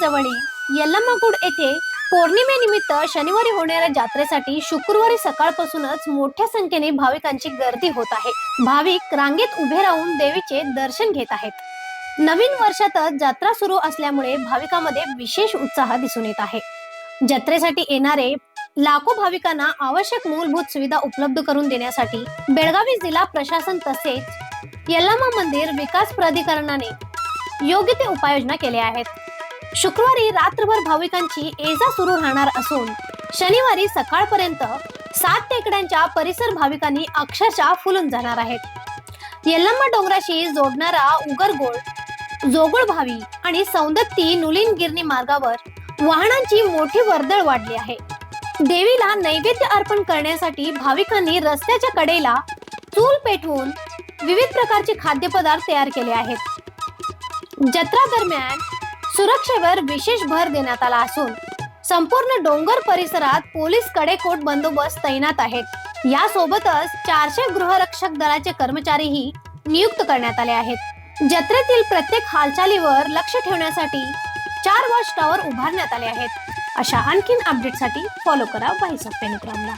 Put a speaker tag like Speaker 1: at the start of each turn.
Speaker 1: जवळील यल्लामागुड येथे पौर्णिमेनिमित्त शनिवारी होणाऱ्या जात्रेसाठी शुक्रवारी सकाळपासूनच मोठ्या संख्येने भाविकांची गर्दी होत आहे। भाविक रांगेत उभे राहून देवीचे दर्शन घेत आहेत। नवीन वर्षातच जत्रा सुरू असल्यामुळे भाविकांमध्ये विशेष उत्साह दिसून येत आहे। जत्रेसाठी येणारे लाखो भाविकांना आवश्यक मूलभूत सुविधा उपलब्ध करून देण्यासाठी बेळगावी जिल्हा प्रशासन तसेच यल्लामा मंदिर विकास प्राधिकरणाने योग्य ते उपाययोजना केल्या आहेत। शुक्रवारी रात्रभर भाविकांची ये-जा सुरू राहणार असून शनिवारी सकाळपर्यंत 7 टेकड्यांच्या परिसर भाविकांनी अक्षरशः फुलून जाणार आहेत। यल्लामा डोंगराशी जोडणारा उगरगोळ, जोगळभावी आणि सौंदत्ती नुलिनगिरणी मार्गावर वाहनांची मोठी वर्दळ वाढली आहे। देवीला नैवेद्य अर्पण करण्यासाठी भाविकांनी रस्त्याच्या कडेला चूल पेटवून विविध प्रकारचे खाद्यपदार्थ तयार केले आहेत। जत्रा दरम्यान सुरक्षेवर विशेष भर देण्यात आला असून संपूर्ण डोंगर परिसरात पोलीस कडेकोट बंदोबस्त तैनात आहेत। यासोबतच 400 गृहरक्षक दलाचे कर्मचारीही नियुक्त करण्यात आले आहेत। जत्रेतील प्रत्येक हालचालीवर लक्ष ठेवण्यासाठी 4 वॉच टॉवर उभारण्यात आले आहेत। अशा आणखीन अपडेटसाठी फॉलो करा व्हॉइस ऑफ पेनुग्रामला।